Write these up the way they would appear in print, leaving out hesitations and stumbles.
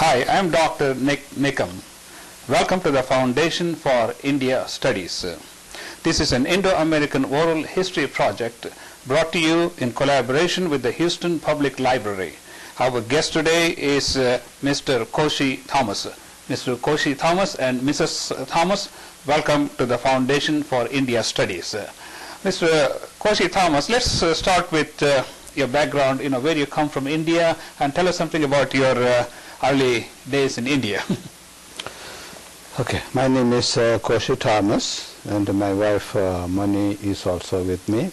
Hi, I am Dr. Nikam. Welcome to the Foundation for India Studies. This is an Indo-American Oral History project brought to you in collaboration with the Houston Public Library. Our guest today is Mr. Koshy Thomas. Mr. Koshy Thomas and Mrs. Thomas, welcome to the Foundation for India Studies. Mr. Koshy Thomas, let's start with your background, where you come from, India, and tell us something about your early days in India. Okay, my name is Koshy Thomas, and my wife Mani is also with me.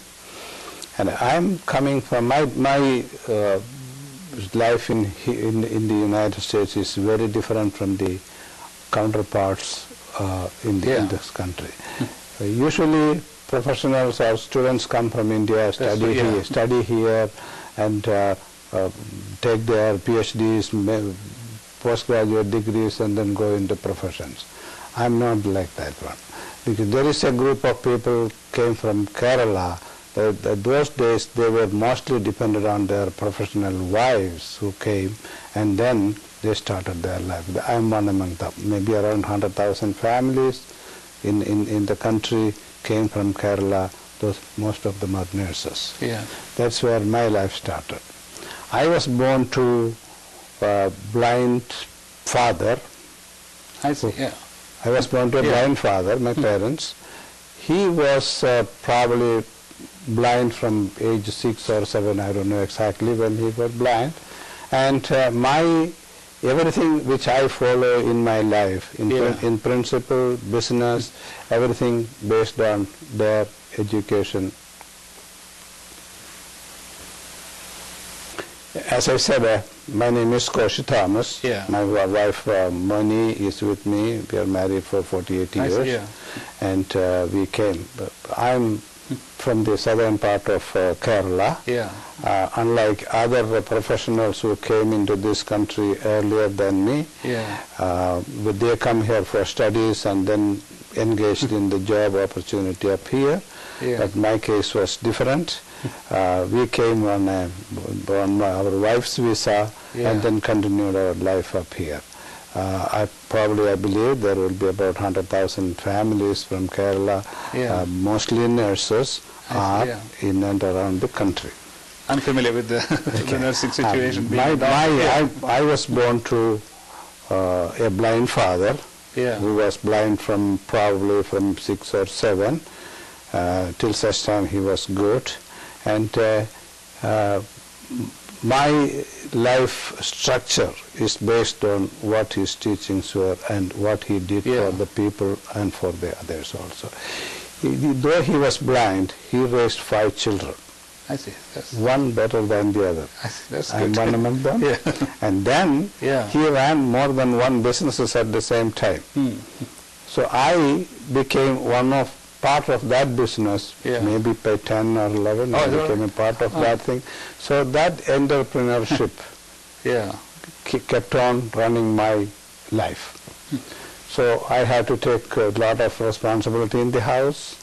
And I'm coming from my life in the United States is very different from the counterparts in this country. Usually, professionals or students come from India, study here, and take their PhDs, postgraduate degrees, and then go into professions. I'm not like that one, because there is a group of people came from Kerala. Those days they were mostly dependent on their professional wives who came, and then they started their life. I'm one among them. Maybe around 100,000 families in the country came from Kerala. Most of them are nurses. Yeah. That's where my life started. I was born to a blind father. I see, yeah. I was born to a blind father, my parents. He was probably blind from age 6 or 7, I don't know exactly when he was blind. And everything which I follow in my life, in principle, business, everything based on their education. As I said, my name is Koshy Thomas. Yeah. My wife Mani is with me. We are married for 48 years. And we came. I'm from the southern part of Kerala. Yeah. Unlike other professionals who came into this country earlier than me, but they come here for studies and then engaged in the job opportunity up here. But my case was different. We came on our wife's visa and then continued our life up here. I believe there will be about 100,000 families from Kerala, mostly nurses, are in and around the country. I'm familiar with the nursing situation. I was born to a blind father who was blind from probably from 6 or 7. Till such time he was good. And my life structure is based on what his teachings were and what he did for the people and for the others also. Though he was blind, he raised 5 children. I see. One better than the other. I see. That's I'm good. one among them. And then he ran more than one businesses at the same time. So I became part of that business, maybe by 10 or 11, I became a part of that thing. So that entrepreneurship kept on running my life. So I had to take a lot of responsibility in the house.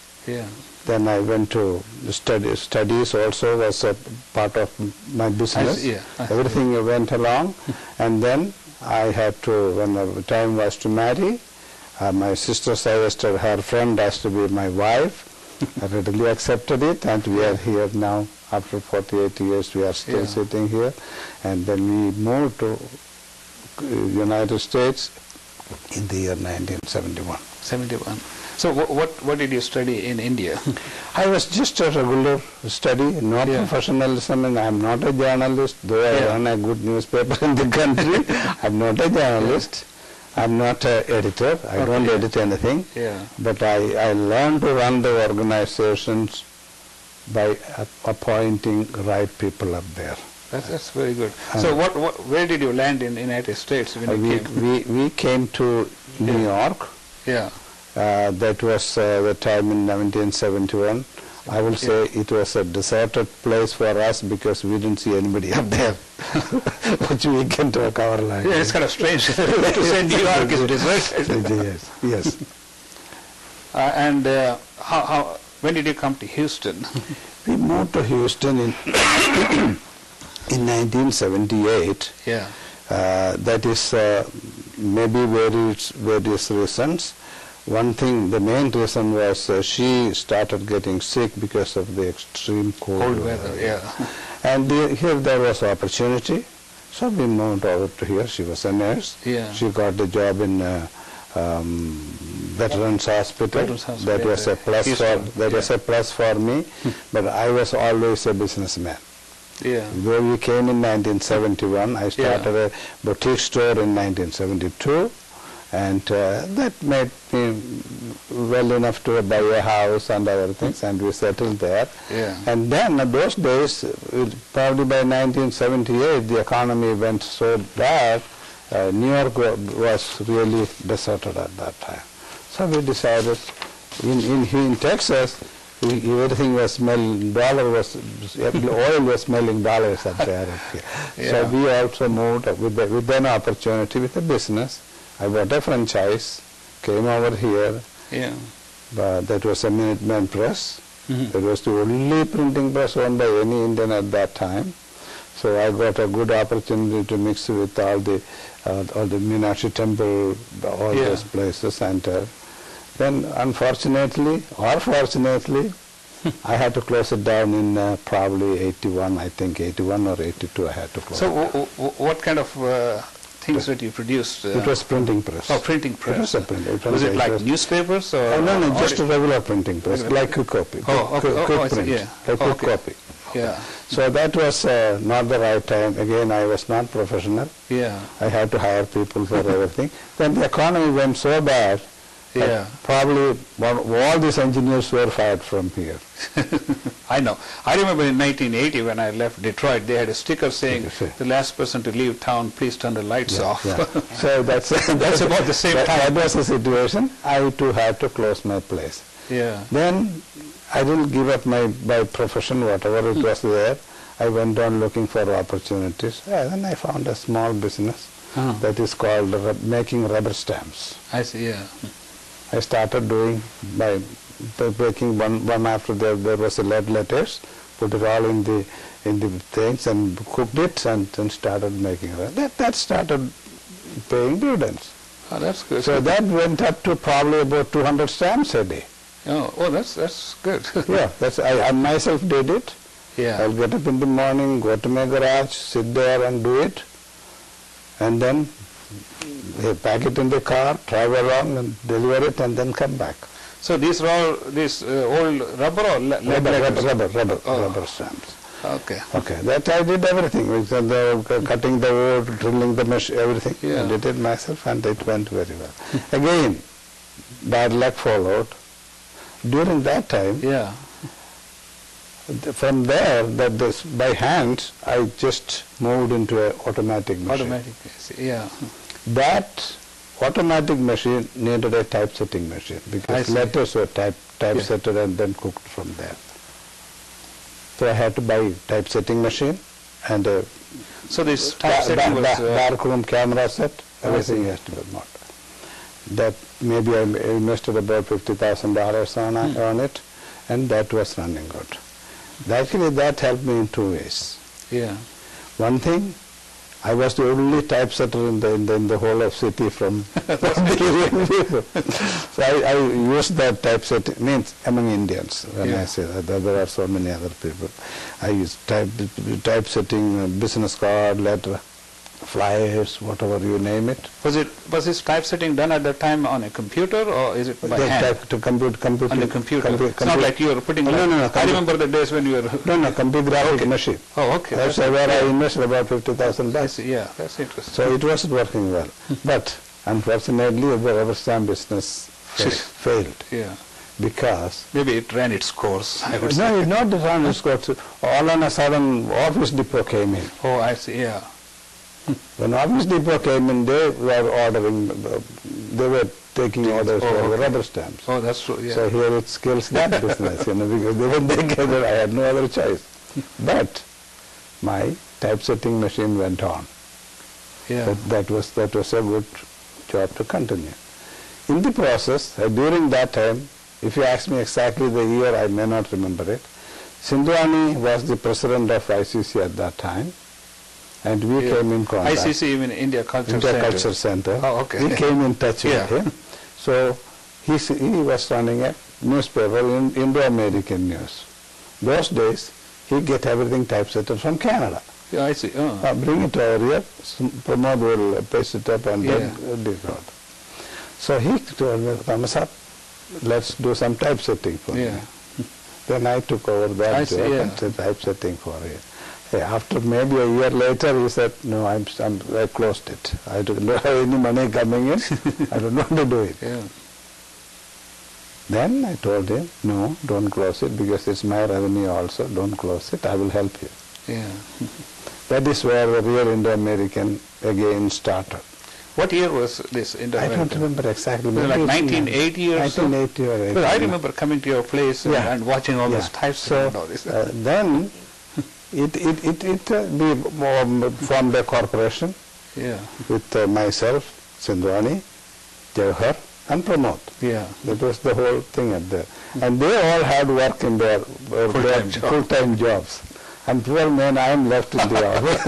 Then I went to studies also was a part of my business. Everything went along. And then I had to, when the time was to marry, my sister suggested her friend has to be my wife. I readily accepted it, and we are here now. After 48 years, we are still sitting here. And then we moved to United States in the year 1971. 71. So what did you study in India? I was just a regular study, no professionalism, and I'm not a journalist, though I run a good newspaper in the country. I'm not a journalist. I'm not an editor. I don't edit anything. But I learned to run the organizations by appointing right people up there. That's very good. So where did you land in the United States when you came? We came to New York. That was the time in 1971. I will say it was a deserted place for us because we didn't see anybody up there. Which we can talk our life. It's kind of strange to say New York is deserted. Yes. And when did you come to Houston? We moved to Houston in 1978. That is maybe various reasons. One thing, the main reason was she started getting sick because of the extreme cold weather. Yeah. And here there was opportunity, so we moved over to here. She was a nurse. Yeah. She got the job in Veterans Hospital. That was a plus was a plus for me. But I was always a businessman. Yeah. Though we came in 1971, I started a boutique store in 1972, and that made me well enough to buy a house and other things, and we settled there. Yeah. And then those days, probably by 1978, the economy went so bad. New York was really deserted at that time. So we decided, in Texas, everything was smelling, oil was smelling dollars up there. Yeah. So we also moved with an opportunity, with a business. I bought a franchise, came over here. Yeah. That was a Minuteman press. That was the only printing press owned by any Indian at that time. So I got a good opportunity to mix with all the Meenakshi temple, all those places, and then unfortunately or fortunately, I had to close it down in probably 81, I think 81 or 82 I had to close it down. What kind of things that you produced? It was printing press. Oh, printing press. It was a printing press. Was it like newspapers? Or no, just a regular printing press, like quick copy. Quick print, like quick copy. Yeah. So that was not the right time. Again, I was not professional. Yeah. I had to hire people for everything. Then the economy went so bad. Yeah. Probably all these engineers were fired from here. I know. I remember in 1980 when I left Detroit, they had a sticker saying, "The last person to leave town, please turn the lights off." Yeah. So that's about the same time. That was the situation. I too had to close my place. Yeah. Then I didn't give up my profession, whatever it was there. I went on looking for opportunities. Then I found a small business that is called making rubber stamps. I see. Yeah. I started doing by breaking one after there was a lead letters, put it all in the things and cooked it and started making it. That started paying dividends. Oh, that's good. So that went up to probably about 200 stamps a day. Oh, that's good. Yeah, I myself did it. Yeah. I'll get up in the morning, go to my garage, sit there and do it, and then pack it in the car, travel around and deliver it, and then come back. So these are all old rubber or rubber stamps. Okay. Okay, that I did everything. Cutting the wood, drilling the mesh, everything. Yeah. I did it myself, and it went very well. Again, bad luck followed. During that time, from there, by hand, I just moved into an automatic machine. Automatic, yeah. That automatic machine needed a typesetting machine because letters were typesetted and then cooked from there. So I had to buy a typesetting machine and a so this typesetting was darkroom camera set. Everything has to be bought. That maybe I invested about $50,000 on it, and that was running good. Actually, that helped me in two ways. Yeah. One thing, I was the only typesetter in the whole of city from the people. So I used that typesetting, means among Indians, when I say that, there are so many other people. I used typesetting, business card, letter, flyers, whatever you name it. Was this typesetting done at the time on a computer or is it by hand? Computer. On the computer. It's not like you were putting. No. I remember the days when you were. No, computer machine. Oh, okay. That's where I invested about $50,000. Yeah, that's interesting. So it wasn't working well, but unfortunately the rubber stamp business failed. Yeah. Because maybe it ran its course. I would no, say. it not ran its course. All on a sudden, Office Depot came in. Oh, I see. Yeah. When Office Depot came in, they were ordering. They were taking orders for rubber stamps. Oh, that's true. Yeah. So here it kills that business, because when they came in, I had no other choice. But my typesetting machine went on. Yeah. That was a good job to continue. In the process, during that time, if you ask me exactly the year, I may not remember it. Sindhuani was the president of ICC at that time, and we came in contact. ICC, you mean India Culture India Center. Culture Center. Oh, okay. We came in touch with him. So he was running a newspaper, Indo-American News. Those days, he get everything typesetted from Canada. Yeah, I see. Bring it over here, Pramod will paste it up and then decode. So he told me, Thomas, let's do some typesetting for me. Then I took over that job and said typesetting for him. Hey, after maybe a year later, he said, no, I closed it. I don't have any money coming in. I don't want to do it. Then I told him, no, don't close it because it's my revenue also. Don't close it. I will help you. That is where the real Indo-American again started. What year was this Indo-American? I don't remember exactly. Was it like 1980 or so? 1980 or 80. Well, I remember coming to your place and watching all those types and all this. Then we formed a corporation with myself, Sindhwani, Jawahar, and Pramod. That was the whole thing at there. And they all had work in their full-time jobs. And poor man, I am left in the office.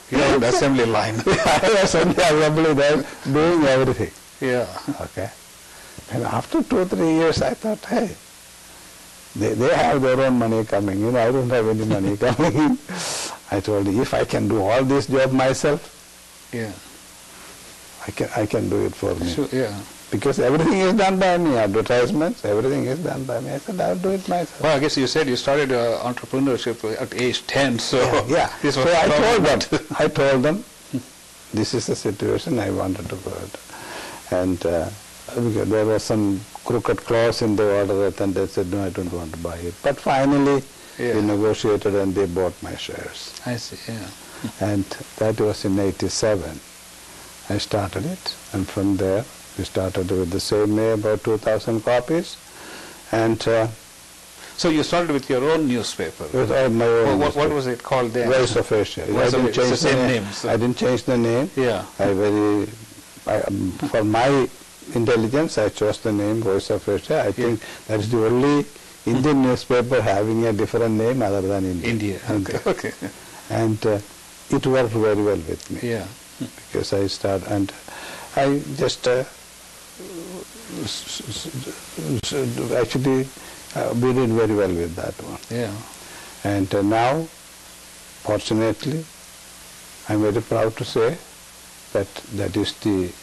You're on the assembly line. I was on the assembly there doing everything. Okay. And after 2-3 years, I thought, hey, they have their own money coming in. I don't have any money coming in. I told him, if I can do all this job myself, I can do it for me. Because everything is done by me, advertisements, everything is done by me. I said, I'll do it myself. Well, I guess you said you started entrepreneurship at age 10, so this was I told them, this is the situation I wanted to go at. And because there was some crooked clause in the order, and they said, no, I don't want to buy it. But finally, we negotiated and they bought my shares. I see, And that was in 87. I started it, and from there, we started with the same name, about 2,000 copies. And so you started with your own newspaper? With my own what was it called then? Voice of Asia. I didn't change the same name. I didn't change the name. For my intelligence, I chose the name Voice of Asia. I think that is the only Indian newspaper having a different name other than India. Okay. And it worked very well with me. Because I started, and I just actually we did very well with that one. And now, fortunately, I'm very proud to say that that is the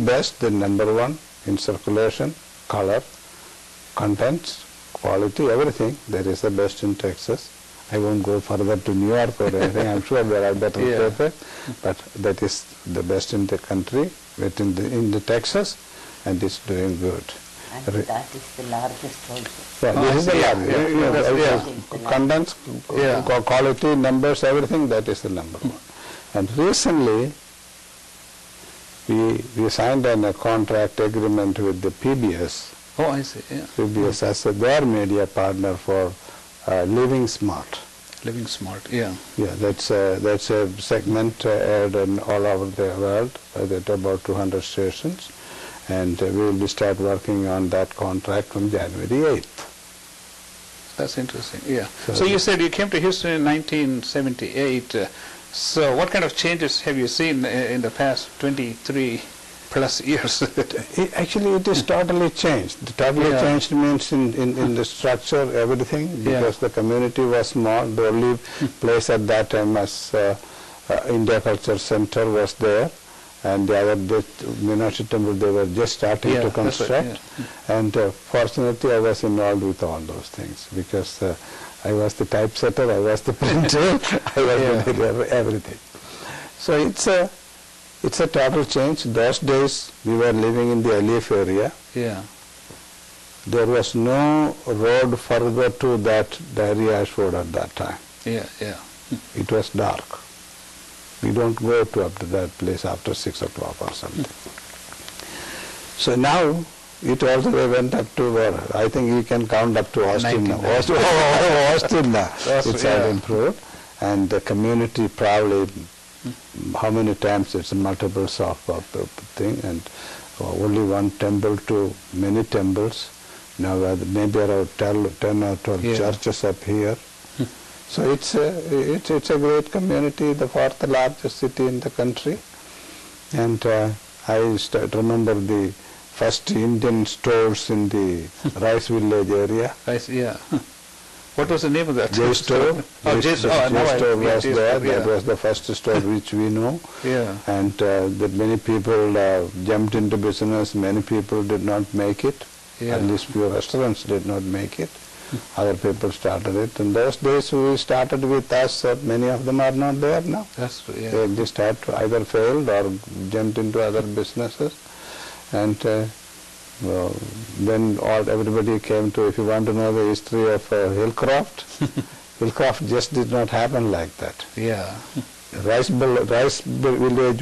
best, the number one in circulation, color, contents, quality, everything. That is the best in Texas. I won't go further to New York or anything. I'm sure there are better papers, but that is the best in the country, in the Texas, and it's doing good. And that is the largest also. This is the largest. Contents, quality, numbers, everything, that is the number one. And recently, we signed a contract agreement with the PBS. Oh, I see. PBS as their media partner for Living Smart. Living Smart, that's a segment aired in all over the world at about 200 stations, and we will start working on that contract from January 8th. That's interesting, So you said you came to Houston in 1978. So what kind of changes have you seen in the past 23 plus years? Actually, it is totally changed. Totally changed means in the structure, everything, because the community was small. The only place at that time was India Culture Center was there, and the other Meenakshi Temple, they were just starting to construct. And fortunately, I was involved with all those things, because I was the typesetter, I was the printer, I was everything. So it's a total change. Those days, we were living in the Alif area. There was no road further to that area Ashford at that time. It was dark. We don't go up to that place after 6 o'clock or something. So now, it also went up to where? I think you can count up to Austin now. Austin now. It's all improved. And the community probably, how many times it's multiples of thing, and only one temple to many temples. Now maybe around 10 or 12 churches up here. So it's a great community, the fourth largest city in the country. And I remember the first Indian stores in the Rice Village area. Rice, yeah. What was the name of that? J store. Oh, J store. Oh, J store was J there. store, yeah. That was the first store which we know. Yeah. And that many people jumped into business. Many people did not make it. Yeah. At least few restaurants did not make it. Other people started it. In those days we started with us. Many of them are not there now. That's true, yeah. They just had to either failed or jumped into other businesses. And then everybody came to, if you want to know the history of Hillcroft, Hillcroft just did not happen like that. Yeah. Rice village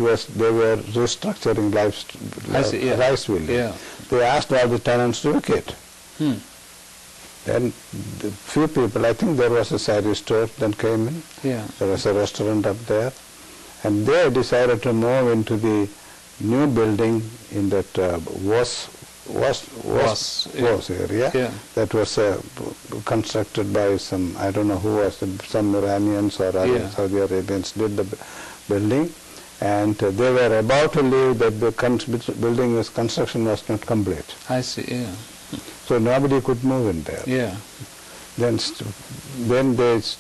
was, they were restructuring Rice village. Yeah. They asked all the tenants to vacate. Then the few people, I think there was a sari store that came in. Yeah. There was a restaurant up there. And they decided to move into the new building in that Was area. Yeah. That was constructed by some, I don't know who was, some Iranians or other Saudi Arabians did the building. And they were about to leave, that the construction was not complete. I see, yeah. So nobody could move in there. Yeah. Then this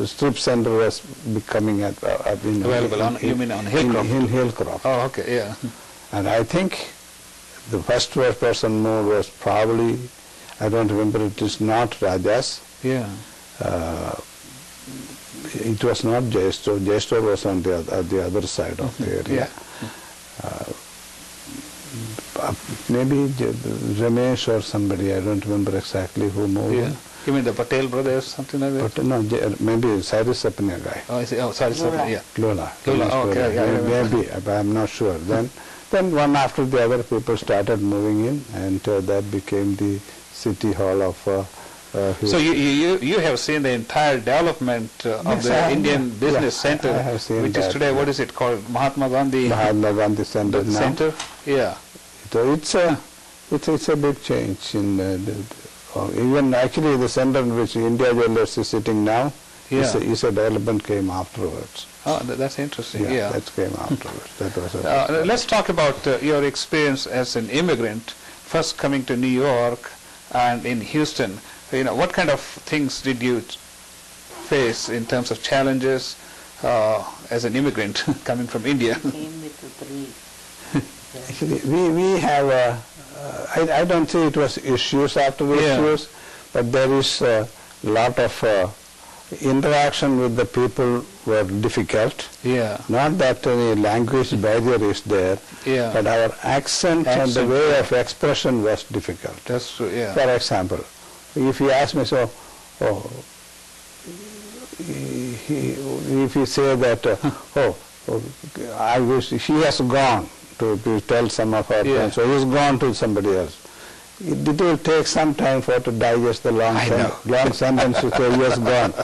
strip center was becoming available on, you mean on Hillcroft? In Hillcroft. Oh, okay, yeah. And I think the first person moved was probably, I don't remember, it is not Rajas. Yeah. It was not J store. J store was on the other side of the area. Maybe Ramesh or somebody, I don't remember exactly who moved. Yeah. You mean the Patel brothers, something like that? But no, maybe Cyrus Sapnia guy. Oh, I see. Oh, sorry, yeah. Lola. Oh, okay, yeah, maybe, I'm not sure. Then one after the other people started moving in, and that became the city hall of Houston. So you have seen the entire development of the Indian Business Center, I have seen which is today, what is it called? Mahatma Gandhi Center now. Center? Yeah. So it's a big change in even actually the center in which India Jewelers is sitting now is a development came afterwards. Oh, that's interesting. Yeah. That came afterwards. That was let's talk about your experience as an immigrant, first coming to New York and in Houston. What kind of things did you face in terms of challenges as an immigrant coming from India? Came with 3. Actually, we have I don't say it was issues after the issues, but there is a lot of interaction with the people were difficult. Yeah. Not that any language barrier is there, but our accent and the way of expression was difficult. That's true, yeah. For example, if you ask me, if you say that, I wish he has gone, to tell some of our friends, so he's gone to somebody else. It will take some time for to digest the long sentence to say he has gone.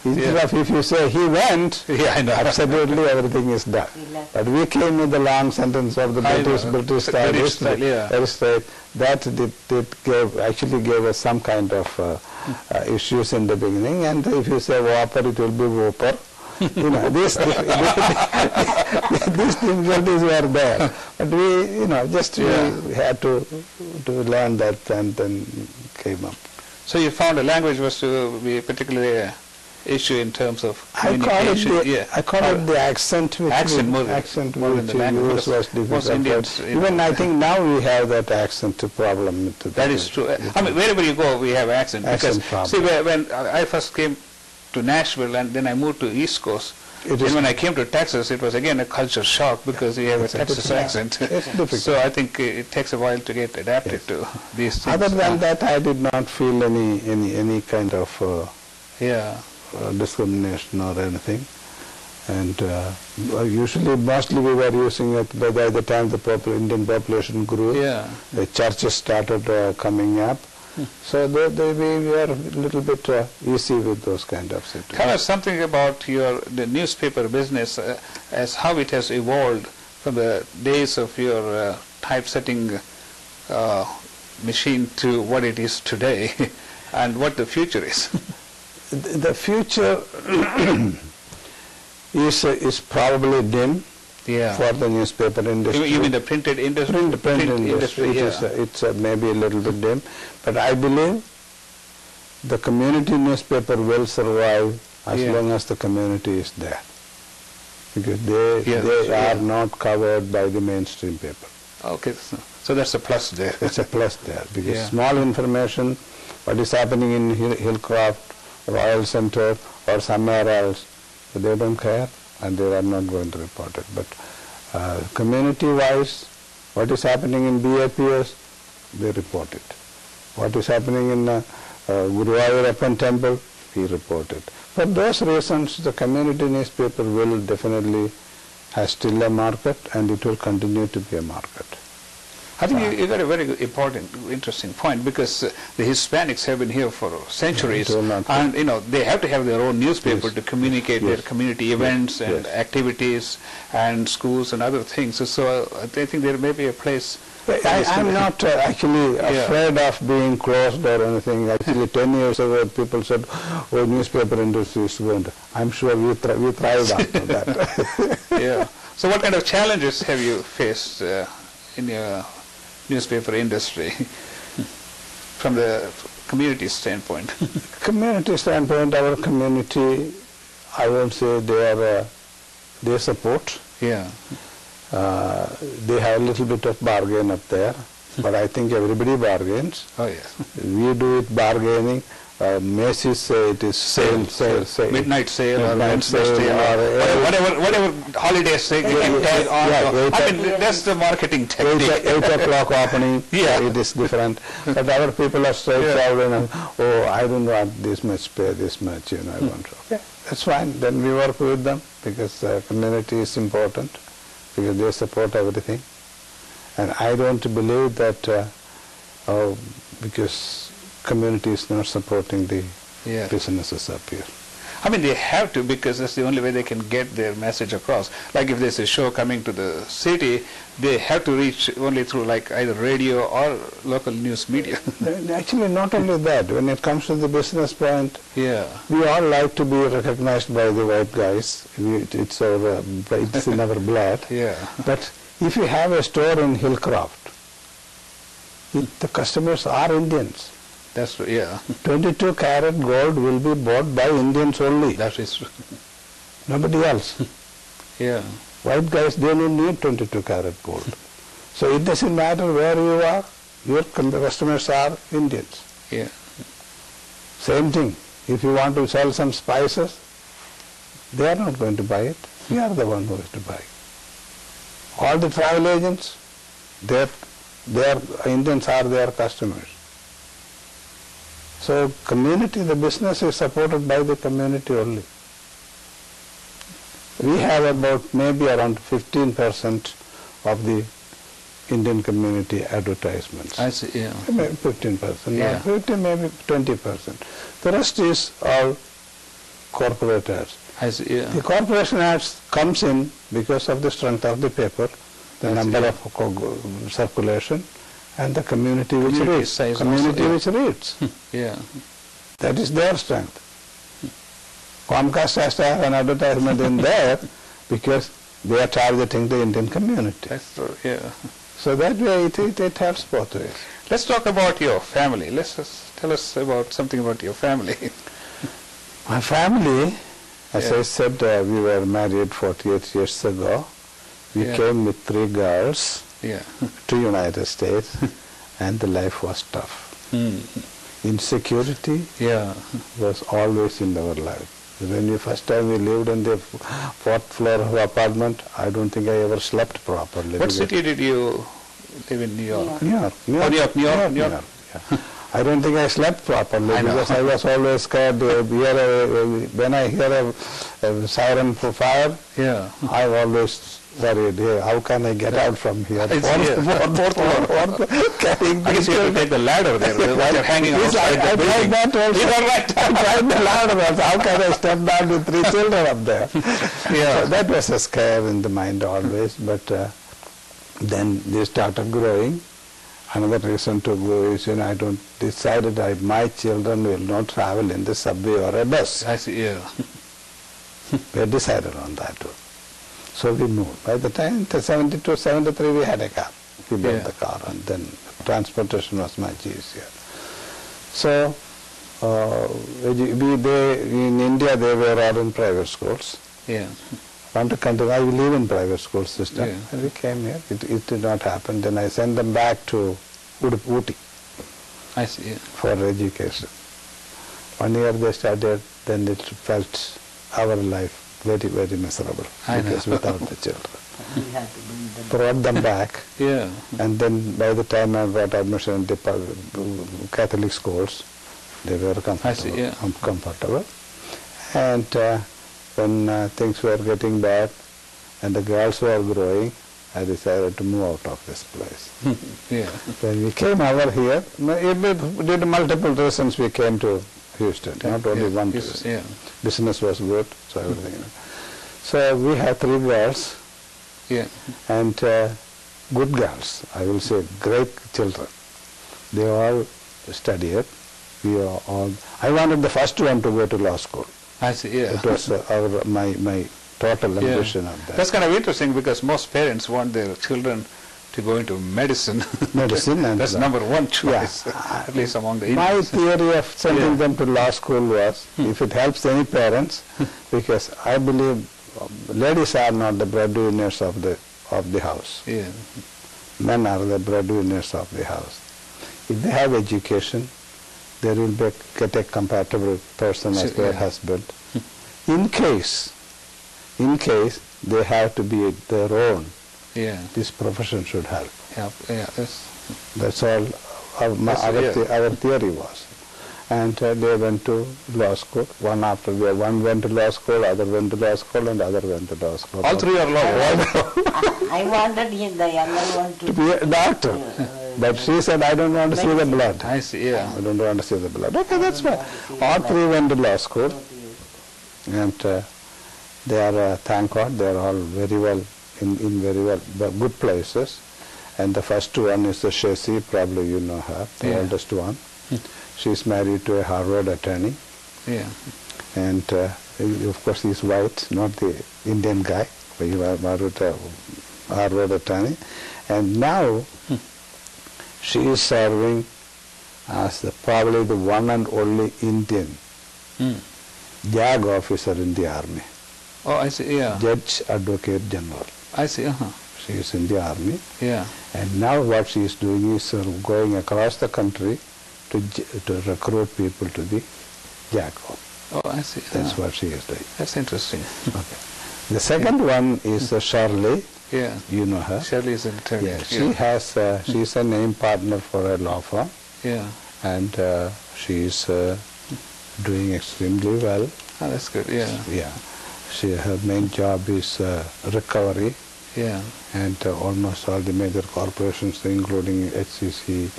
Instead of if you say he went, absolutely everything is done. But we came with the long sentence of the British style history. That actually gave us some kind of issues in the beginning. And if you say Whopper, it will be Whopper. These difficulties were there, but we had to learn that and then came up. So you found the language was to be particularly an issue in terms of communication. I call it the accent, which more which we use was difficult. Indians, even I think now we have that accent problem. That is true. I mean, wherever you go, we have accent. Because see, when I first came to Nashville and then I moved to East Coast, and when I came to Texas, it was again a culture shock because we have a Texas accent. It's difficult. So I think it takes a while to get adapted to these things. Other than that, I did not feel any kind of discrimination or anything. And mostly we were using it by the time the Indian population grew. The churches started coming up. So we were a little bit easy with those kind of situations. Tell us something about the newspaper business, as how it has evolved from the days of your typesetting machine to what it is today, and what the future is. The future is probably dim for the newspaper industry. You mean the printed industry? Print industry. It's maybe a little bit dim, but I believe the community newspaper will survive as long as the community is there, because they are not covered by the mainstream paper. Okay, so that's a plus there. It's a plus there, because small information, what is happening in Hillcroft, Royal Center or somewhere else, they don't care and they are not going to report it. But community-wise, what is happening in BAPS, they report it. What is happening in Guruvayurappan temple, we report it. For those reasons, the community newspaper will definitely have still a market, and it will continue to be a market. I think you got a very good, important, interesting point, because the Hispanics have been here for centuries, and they have to have their own newspaper to communicate their community events and activities and schools and other things. So I think there may be a place. I'm not actually afraid of being closed or anything. Actually, 10 years ago, people said, "Oh, newspaper industry is going to." I'm sure we thrived after that. So, what kind of challenges have you faced in your newspaper industry from the community standpoint? Community standpoint, our community, I won't say they support. They have a little bit of bargain up there, but I think everybody bargains. Oh yes. We do it bargaining. Macy's say it is sale. Midnight sale or Wednesday sale or whatever holiday sale you can tag on. I mean, that's the marketing technique. 8 o'clock opening, it is different. But our people are straightforward and, I don't want this much, pay this much, I want to. Okay, that's fine. Then we work with them, because the community is important, because they support everything. And I don't believe that because community is not supporting the businesses up here. I mean, they have to, because that's the only way they can get their message across. Like if there's a show coming to the city, they have to reach only through like either radio or local news media. Actually, not only that. When it comes to the business point, we all like to be recognized by the white guys. It's in our blood. But if you have a store in Hillcroft, the customers are Indians. That's true, 22 karat gold will be bought by Indians only. That is true. Nobody else. White guys, they don't need 22 karat gold. So it doesn't matter where you are, your customers are Indians. Same thing. If you want to sell some spices, they are not going to buy it. We are the one who is to buy. All the travel agents, their Indians are their customers. So community, the business is supported by the community only. We have about maybe around 15% of the Indian community advertisements. I see, Maybe 15%, not 15, maybe 20%. The rest is all corporate ads. I see, The corporation ads comes in because of the strength of the paper, the number of circulation, and the community which reads. Which reads. That is their strength. Comcast has to have an advertisement in there because they are targeting the Indian community. That's true, So that way it helps both ways. Let's talk about your family. Tell us about something about your family. My family, as I said, we were married 48 years ago. We came with 3 girls. To United States, and the life was tough. Insecurity was always in our life. When first time we lived in the 4th floor of apartment, I don't think I ever slept properly. What city did you live in? New York? New York. I don't think I slept properly because I was always scared. When I hear a siren for fire, I always worried, how can I get out from here? Fourth floor. I guess you have to take the ladder there. You're hanging outside the building. I tried the ladder also. How can I step down with 3 children up there? So that was a scare in the mind always. But then they started growing. Another reason to go is, I don't decided my children will not travel in the subway or a bus. I see, yeah. We decided on that too. So we moved. By the time, 72, 73, we had a car. We built the car, and then transportation was much easier. So, in India, they were all in private schools. Yeah. Want to continue, I live in private school system. Yeah. And we came here. It did not happen. Then I sent them back to Ooty I see, yeah. for education. 1 year they studied, then it felt our life very, very miserable because without the children. We had to bring them. Brought them back, Yeah. and then by the time I got admission in the Catholic schools, they were comfortable. I see, yeah. Comfortable. And when things were getting bad and the girls were growing, I decided to move out of this place. Yeah. When we came over here, due to multiple reasons we came to Houston, not only one reason. Yeah. Business was good, so everything. So we had 3 girls, Yeah. and good girls, I will say, great children. They all studied. We are all. I wanted the first one to go to law school. I see, yeah. It was my total ambition of that. That's kind of interesting because most parents want their children to go into medicine. Medicine and that's number one choice, Yeah. at least among the My Indians. theory of sending them to law school was, if it helps any parents, because I believe ladies are not the breadwinners of the house. Yeah. Men are the breadwinners of the house. If they have education, they will get a compatible person as their husband. In case they have to be their own, Yeah. this profession should help. Yeah. Yeah. That's all our theory was. And they went to law school. One went to law school, other went to law school, and other went to law school. All 3 are lawyers. I wanted the younger one To be a doctor. But she said, I don't want to see the blood. I see, yeah. I don't want to see the blood. Okay, that's fine. All 3 went to law school. And they are, thank God, they are all very well, in very well, good places. And the first one is the Shashi, probably you know her, the oldest one. She's married to a Harvard attorney. Yeah. And of course he's white, not the Indian guy, but he was married to a Harvard attorney. And now she is serving as probably the one and only Indian JAG officer in the army. Oh, I see, yeah. Judge Advocate General. I see, She is in the army. Yeah. And now what she is doing is going across the country to recruit people to the JAG. Oh, I see. That's what she is doing. That's interesting. Okay. The second one is Shirley. Yeah. You know her. Shirley is an attorney. Yeah, she has. She's a name partner for a law firm. Yeah. And she is doing extremely well. Oh, that's good. Yeah. Yeah. Her main job is recovery. Yeah. And almost all the major corporations, including HCCS,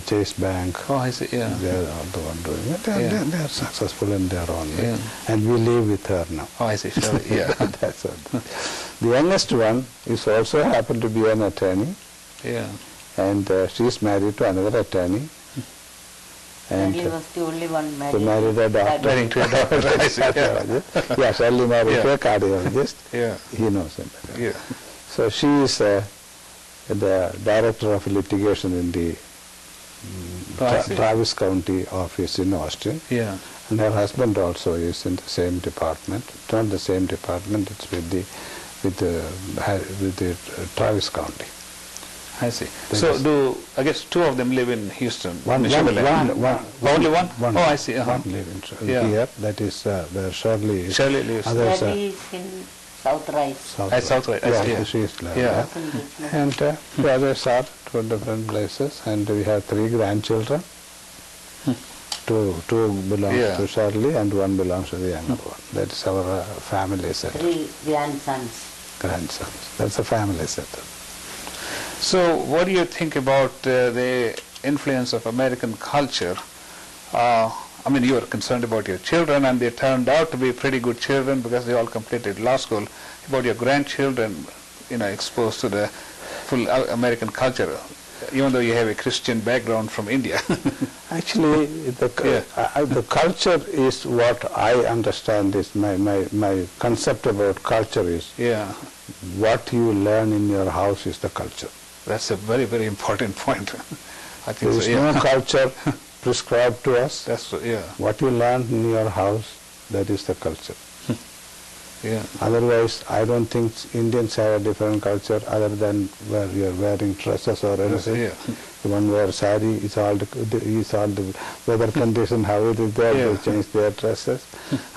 Chase Bank. Oh, I see. Yeah. They are the one doing it. They are successful in their own way. Yeah. And we live with her now. Oh, I see. Shirley. Yeah. That's it. The youngest one is also happened to be an attorney. Yeah. And she's married to another attorney. And Shirley was the only one she married. married a doctor. Marrying to a doctor. I see. Yeah. Yeah, Shirley married to a cardiologist. Yeah. He knows him. Yeah. So she is the director of litigation in the Travis County office in Austin. Yeah. And her husband also is in the same department. It's not the same department, it's with the Travis County. I see. So I guess 2 of them live in Houston? Only Only one? One. Oh, I see. One live in here. That is where Shirley is. Shirley lives. Others Shirley is in South Rise. At South Rise. I see. Yeah, she is there. Yeah. And the others are 2 different places. And we have 3 grandchildren. 2 belong to Shirley and 1 belongs to the younger one. That is our family setup. 3 grandsons. That's a family setup. So what do you think about the influence of American culture? I mean, you are concerned about your children, and they turned out to be pretty good children because they all completed law school. About your grandchildren, exposed to the full American culture. even though you have a Christian background from India. Actually, the culture is what I understand is my concept about culture is what you learn in your house is the culture. That's a very, very important point. I think there is no culture prescribed to us. That's What you learn in your house, that is the culture. Otherwise, I don't think Indians have a different culture other than where you are wearing dresses or anything. One wears sari, it's all the weather condition, how it is there, they change their dresses.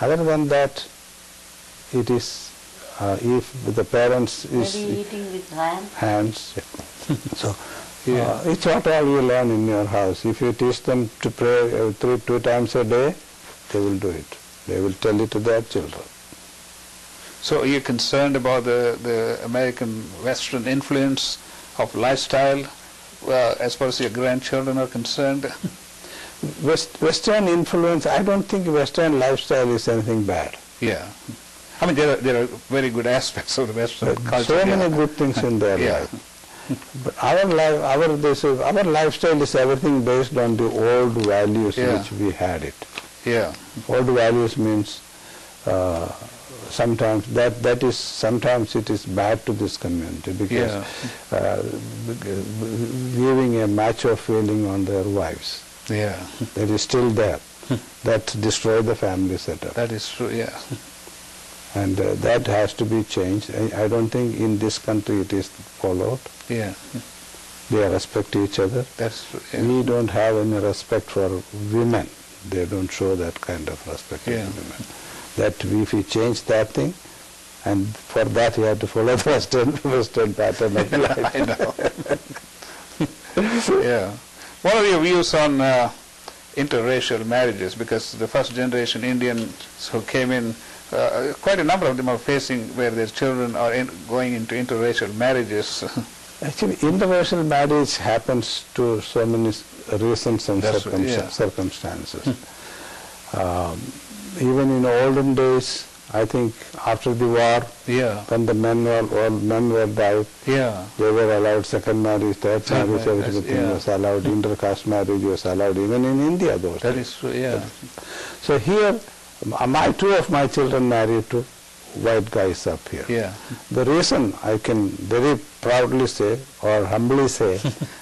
Other than that, it is, if the parents is... Maybe eating with hands. So, it's what all you learn in your house. If you teach them to pray two times a day, they will do it. They will tell it to their children. So you're concerned about the American Western influence of lifestyle as far as your grandchildren are concerned? Western influence, I don't think Western lifestyle is anything bad. I mean, there are very good aspects of the Western culture. So many good things in their life. But our lifestyle is everything based on the old values which we had it. Old values means sometimes sometimes it is bad to this community because giving a macho feeling on their wives. That is still there. That destroy the family setup. That is true. And that has to be changed. I don't think in this country it is followed. They respect each other. That's true. We don't have any respect for women. They don't show that kind of respect for women. That if we change that thing, and for that you have to follow the Western pattern of life. I know. What are your views on interracial marriages? Because the first generation Indians who came in, quite a number of them are facing where their children are going into interracial marriages. Actually, interracial marriage happens to so many reasons and circumstances. Even in olden days, I think after the war, when the men were died, they were allowed second marriage, third marriage, everything was allowed, intercaste marriage was allowed, even in India those That days. is true, So here, two of my children married to white guys up here. The reason I can very proudly say, or humbly say,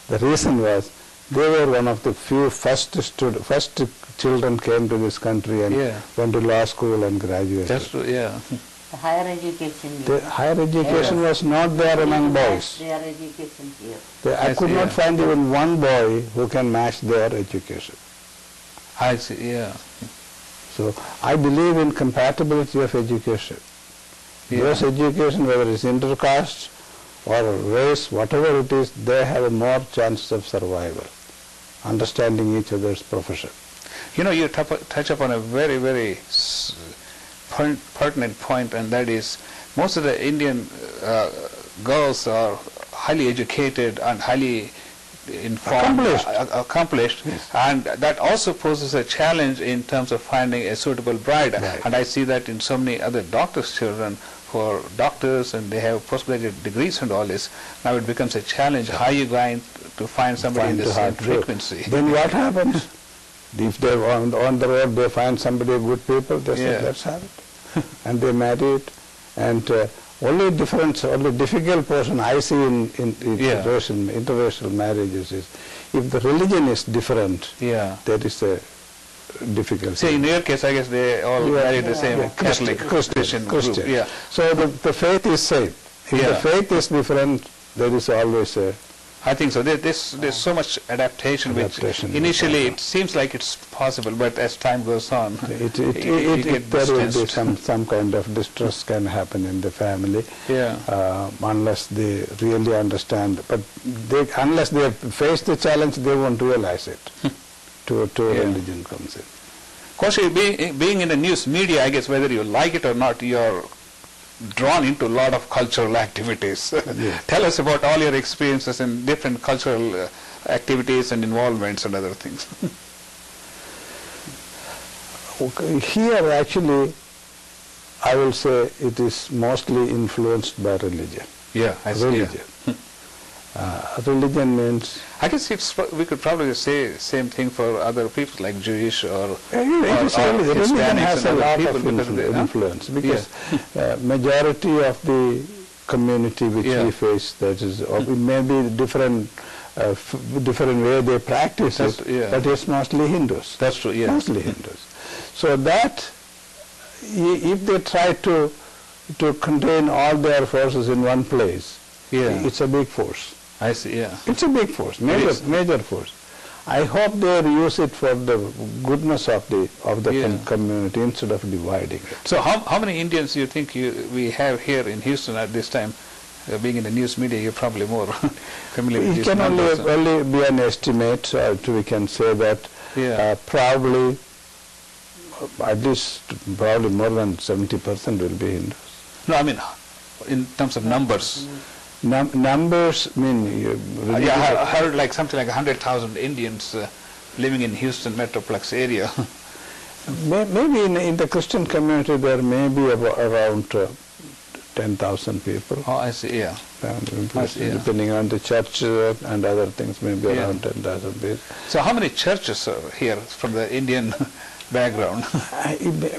the reason was they were one of the few first children came to this country and went to law school and graduated. That's true, The higher education. The higher education was not there among boys. Their education here. I could not find even one boy who can match their education. I see, So I believe in compatibility of education. Those education, whether it's intercaste or race, whatever it is, they have a more chance of survival, understanding each other's profession. You know, you touch upon a very, very pertinent point, and that is most of the Indian girls are highly educated and highly informed, accomplished, and that also poses a challenge in terms of finding a suitable bride. And I see that in so many other doctors' children who are doctors and they have postgraduate degrees and all this. Now it becomes a challenge. How are you going to find somebody in the same frequency? Then what happens? If they on the road they find somebody good people, they say let's have it, and they marry it. And only difficult portion I see in interracial marriages is if the religion is different. That is a difficult. See, in your case, I guess they all marry the same Catholic Christian group. So the faith is same. If the faith is different, there is always a. I think so. There's so much adaptation which initially it seems like it's possible, but as time goes on, there will be some kind of distress can happen in the family, unless they really understand. But unless they face the challenge, they won't realize it. To religion comes in. Koshy, being in the news media, I guess whether you like it or not, you're drawn into a lot of cultural activities. Tell us about all your experiences in different cultural activities and involvements and other things. Here actually, I will say it is mostly influenced by religion. I see. Religion. Religion means... I guess we could probably say same thing for other people like Jewish or religion has a lot people of influence because majority of the community which we face, that is, it may be different way they practice it, but it's mostly Hindus. That's true, yeah. Mostly Hindus. So that, if they try to contain all their forces in one place, it's a big force. I see, yeah. It's a big force, major force. I hope they use it for the goodness of the community instead of dividing it. So how many Indians do you think we have here in Houston at this time? Being in the news media, you're probably more familiar with these numbers. It can only be an estimate, we can say that probably, at least probably more than 70% will be Hindus. No, I mean, in terms of numbers. Numbers mean... I heard like something like 100,000 Indians living in Houston Metroplex area. Maybe in the Christian community there may be around 10,000 people. Oh, I see, yeah. Depending on the church and other things, maybe around 10,000 people. So how many churches are here from the Indian background?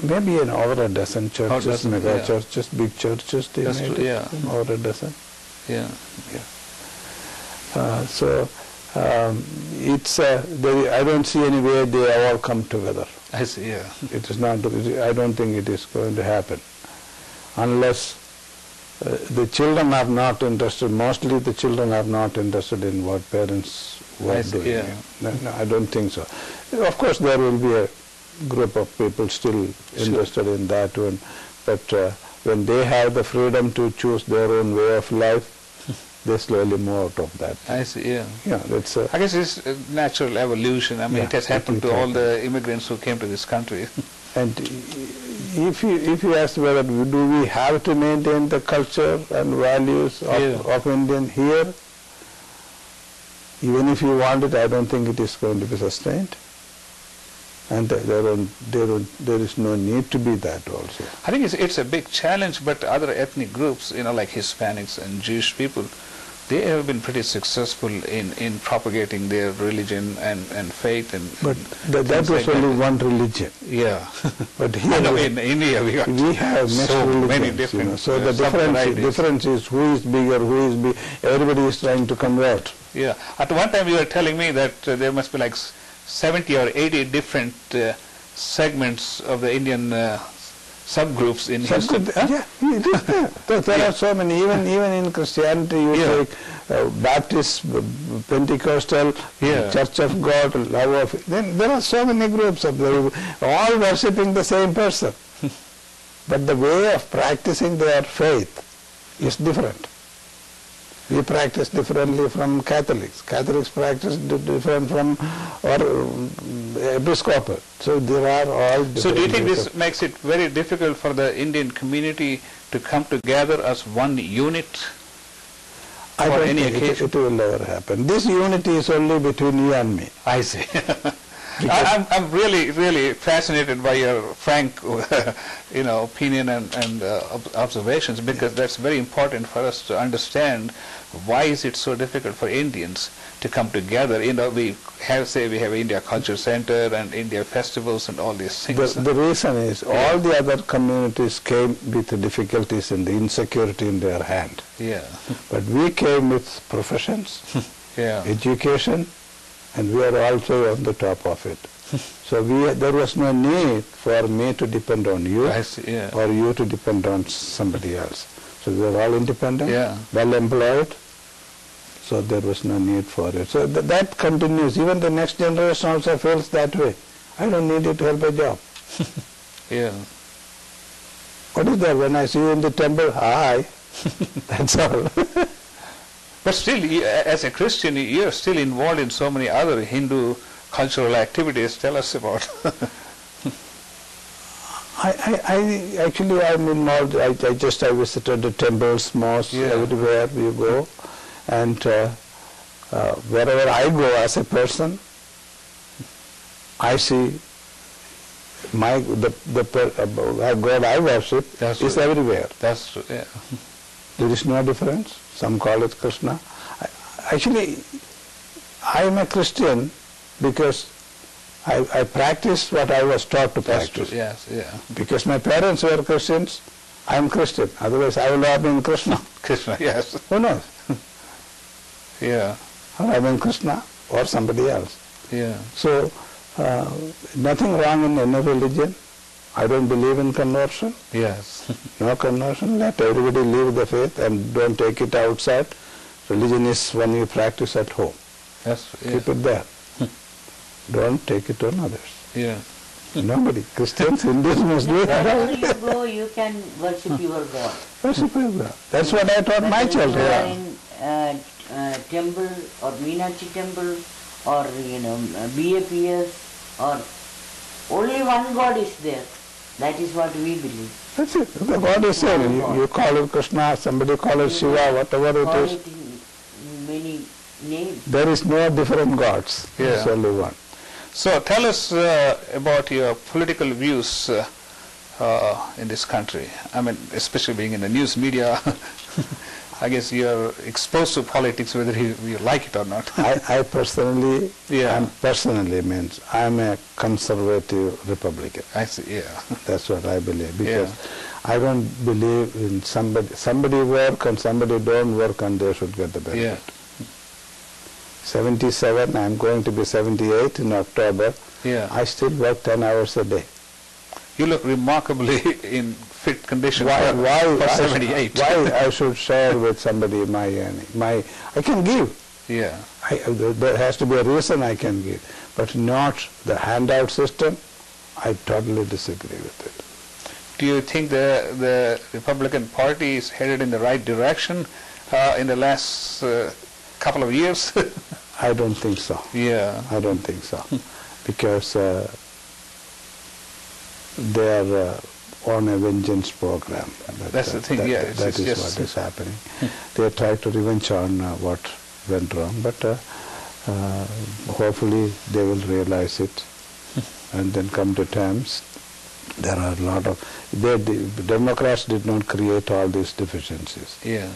Maybe over a dozen churches, mega churches, big churches, they over a dozen. Yeah. So it's I don't see any way they all come together. I see, yeah. It is not. I don't think it is going to happen unless the children are not interested. Mostly the children are not interested in what parents were doing. Yeah. No, I don't think so. Of course, there will be a group of people still interested in that one, but when they have the freedom to choose their own way of life, they slowly move out of that. I see, yeah. Yeah, that's I guess it's a natural evolution. I mean, it has happened to all the immigrants who came to this country. And if you ask whether do we have to maintain the culture and values of Indian here, even if you want it, I don't think it is going to be sustained. And there is no need to be that also. I think it's a big challenge, but other ethnic groups, like Hispanics and Jewish people, they have been pretty successful in propagating their religion and faith. But that was only one religion. Yeah. But here in India we have so religions, many different. So the difference is who is bigger, who is big. Everybody is trying to convert. Yeah. At one time you were telling me that there must be like 70 or 80 different segments of the Indian subgroups in Houston. Yeah, it is there. There are so many. Even in Christianity, you take Baptist, Pentecostal, Church of God, Love of. Then there are so many groups of them, all worshipping the same person. But the way of practicing their faith is different. We practice differently from Catholics. Catholics practice different from Episcopal. So there are all different. So do you think this makes it very difficult for the Indian community to come together as one unit for any occasion? It will never happen. This unity is only between you and me. I see. I'm really fascinated by your frank opinion and observations, because that's very important for us to understand why is it so difficult for Indians to come together. We have India Culture Center and India festivals and all these things. The reason is all the other communities came with the difficulties and the insecurity in their hand. Yeah. But we came with professions, education, and we are also on the top of it. So there was no need for me to depend on you or you to depend on somebody else. So we were all independent, well employed, so there was no need for it. So that continues. Even the next generation also feels that way. I don't need you to help a job. Yeah. What is that? When I see you in the temple, hi. That's all. But still, as a Christian, you're still involved in so many other Hindu cultural activities. Tell us about. I'm involved. I visited the temples, mosques, everywhere we go, and wherever I go as a person, I see the God I worship is everywhere. That's true. Yeah. There is no difference. Some call it Krishna. Actually, I am a Christian because I practiced what I was taught to That's practice. true. Yes, yeah. Because my parents were Christians, I am Christian. Otherwise, I will have been Krishna. Krishna, yes. Who knows? Yeah, Or I am Krishna or somebody else. yeah. So, nothing wrong in any religion. I don't believe in conversion. Yes. No conversion. Let everybody live the faith and don't take it outside. Religion is one you practice at home. Yes, yeah. Keep it there. Don't take it on others. Yeah. Nobody. Christians, Hindus, Muslims. Wherever you go, you can worship your God. Worship God. That's what I taught my Whether you children. are in temple or Meenakshi temple or BAPS or only one God is there. That is what we believe. That's it. The God is saying. You call it Krishna, somebody call it Shiva, whatever it Call is. it in many names. There is no different gods. Yeah. There's only one. So tell us about your political views in this country. I mean, especially being in the news media, I guess you're exposed to politics whether you like it or not. I personally, Yeah. means I'm a conservative Republican. I see, yeah. That's what I believe. Because Yeah. I don't believe in somebody work and somebody don't work and they should get the benefit. Yeah. 77, I'm going to be 78 in October. Yeah. I still work 10 hours a day. You look remarkably in fit condition Why for 78. why I should share with somebody my I can give. Yeah. There has to be a reason I can give, but not the handout system. I totally disagree with it. Do you think the Republican Party is headed in the right direction in the last couple of years? I don't think so. Yeah. I don't think so, because they are on a vengeance program. That's the thing, yeah, it's That is just- what is happening. They try to revenge on what went wrong, but hopefully they will realize it and then come to terms. There are a lot of... the Democrats did not create all these deficiencies. Yeah.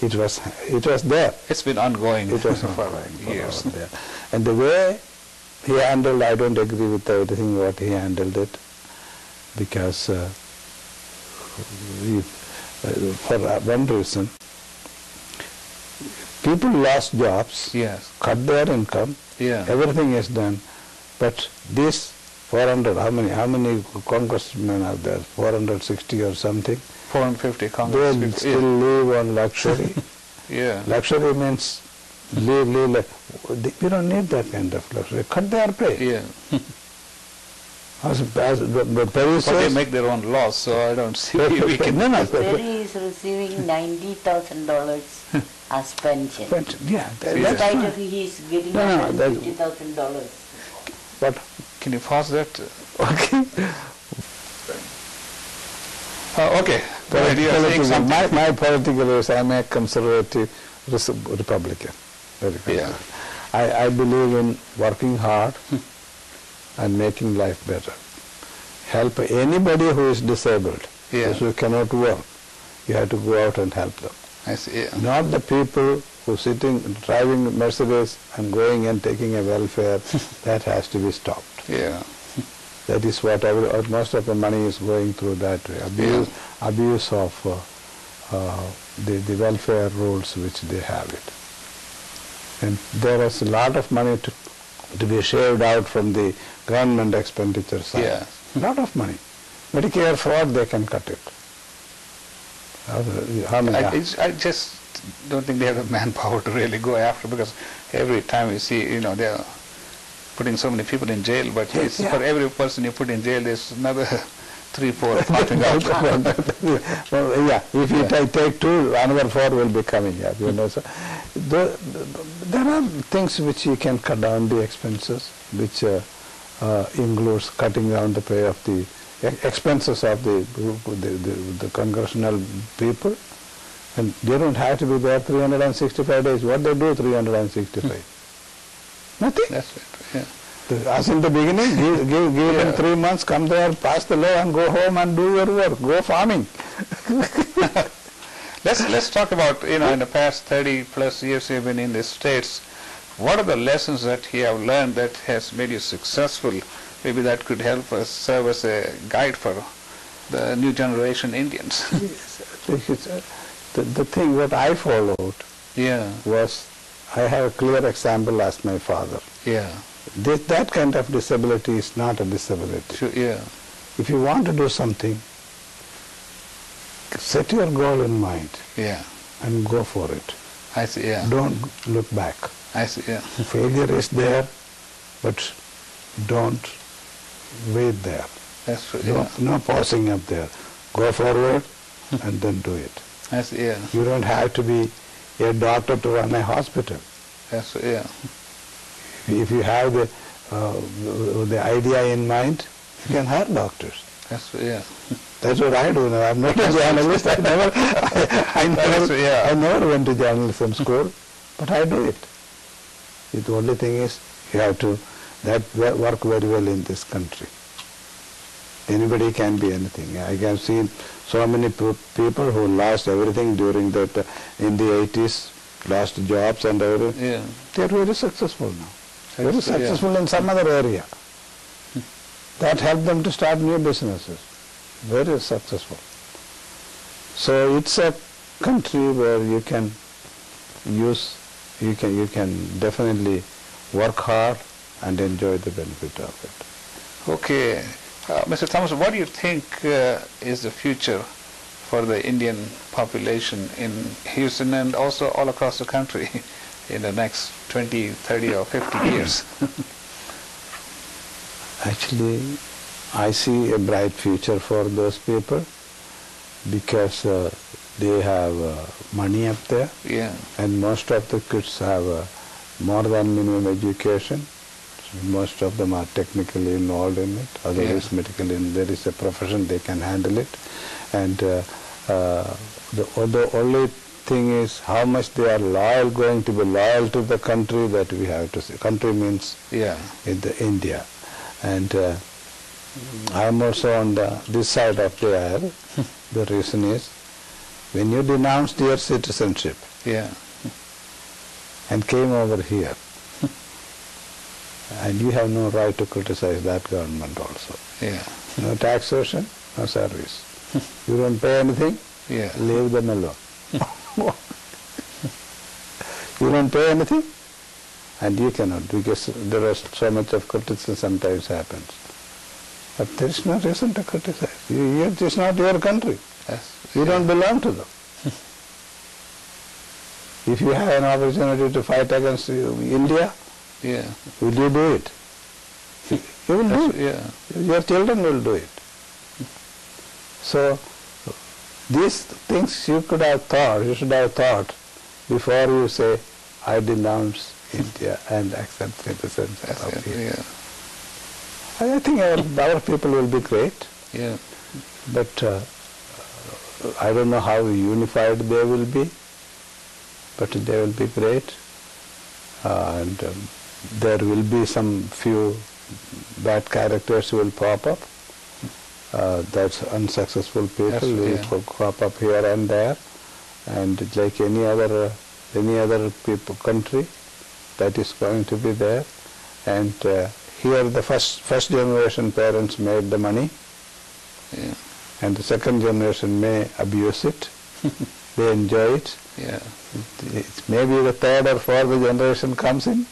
It was there. It's been ongoing It was for for years. there. And the way he handled, I don't agree with everything what he handled it, because for one reason, people lost jobs, Yes. cut their income, Yeah. everything is done, but this 400, how many congressmen are there? 460 or something? 450 Congress They people. still live on luxury. Yeah. Luxury means live. We don't need that kind of luxury. Cut their pay. Yeah. But Perry But they says, make their own laws, so I don't see we can. no, Perry is receiving $90,000 as pension. but yeah, Yeah. In that's spite fine. of he is getting No, that- $150,000. But Can you pause that? okay, Okay. Go ahead. You are saying something. my political is I'm a conservative Republican. Very conservative. I believe in working hard and making life better. Help anybody who is disabled, Yeah. who cannot work. You have to go out and help them. I see. Yeah. Not the people who sitting, driving Mercedes and going and taking a welfare. That has to be stopped. Yeah. That is what most of the money is going through that way. Abuse of the welfare rules which they have it. And there is a lot of money to be shaved out from the government expenditure side. Yeah. Lot of money. Medicare fraud, they can cut it. How many? I just don't think they have the manpower to really go after, because every time you see, they are putting so many people in jail, but Yeah, it's yeah. for every person you put in jail, there's another 3-4 popping out. Well, yeah, if you take two, another 4 will be coming up. So there are things which you can cut down the expenses, which includes cutting down the pay of the expenses of the congressional people, and they don't have to be there 365 days. What they do 365? Nothing. That's it. Yeah. As in the beginning, give them 3 months, come there, pass the law and go home and do your work, go farming. Let's talk about, in the past 30 plus years you've been in the States, what are the lessons that you have learned that has made you successful? Maybe that could help us serve as a guide for the new generation Indians. The thing that I followed was, I have a clear example as my father. That kind of disability is not a disability. Sure, If you want to do something, set your goal in mind and go for it. I see, Don't look back. I see, Failure is there, but don't wait there. That's true, No pausing up there. Go forward and then do it. I see, You don't have to be a doctor to run a hospital. That's true, If you have the idea in mind, you can hire doctors. That's true, That's what I do now. I'm not a journalist. I never went to journalism school, but I do it. The only thing is, you have to work very well in this country. Anybody can be anything. I have seen so many people who lost everything during that in the 80s, lost jobs and everything. They are very successful now. Very successful in some other area. That helped them to start new businesses. Very successful. So it's a country where you can definitely work hard and enjoy the benefit of it. Okay. Mr. Thomas, what do you think is the future for the Indian population in Houston and also all across the country in the next 20, 30 or 50 years? Actually, I see a bright future for those people because they have money up there, and most of the kids have more than minimum education. Most of them are technically involved in it, otherwise medically, there is a profession, they can handle it. And the only thing is how much they are going to be loyal to the country, that we have to see. Country means India. And I am also on this side of the aisle. The reason is, when you denounced your citizenship and came over here, and you have no right to criticize that government also. No taxation, no service. You don't pay anything, leave them alone. You don't pay anything, and you cannot, because there is so much of criticism sometimes happens. But there is no reason to criticize. It is not your country. You don't belong to them. If you have an opportunity to fight against India, will you do it? You will do it. Your children will do it. So these things you should have thought before you say, I denounce India and accept citizenship of India. I think our people will be great, but I don't know how unified they will be, but they will be great. And there will be some few bad characters will pop up. That's unsuccessful people will crop up here and there, and like any other country, that is going to be there. And here the first generation parents made the money, and the second generation may abuse it. They enjoy it. Maybe the third or fourth generation comes in,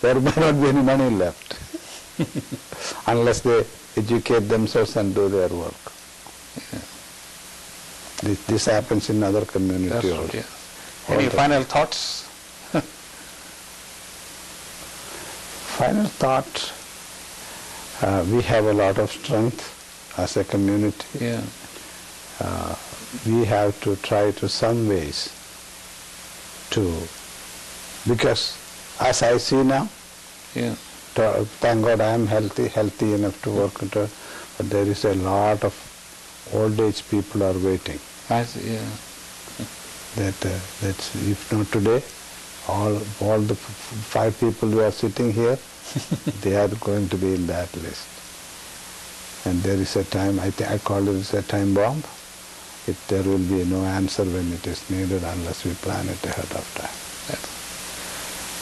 there may not be any money left unless they educate themselves and do their work. This happens in other communities also. Any final thoughts? Final thought, we have a lot of strength as a community. We have to try to some ways because as I see now, thank God I am healthy enough to work, but there is a lot of old age people are waiting. I see, That's if not today, all the 5 people who are sitting here, they are going to be in that list. And there is a time, I call it a time bomb. there will be no answer when it is needed unless we plan it ahead of time.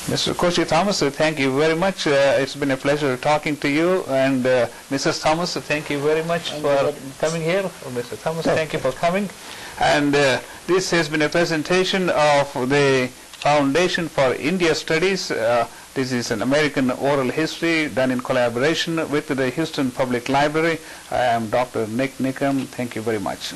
Mr. Koshy Thomas, thank you very much. It's been a pleasure talking to you. And Mrs. Thomas, thank you very much for coming here. Mr. Thomas, thank you for coming. And this has been a presentation of the Foundation for India Studies. This is an American oral history done in collaboration with the Houston Public Library. I am Dr. Nikam. Thank you very much.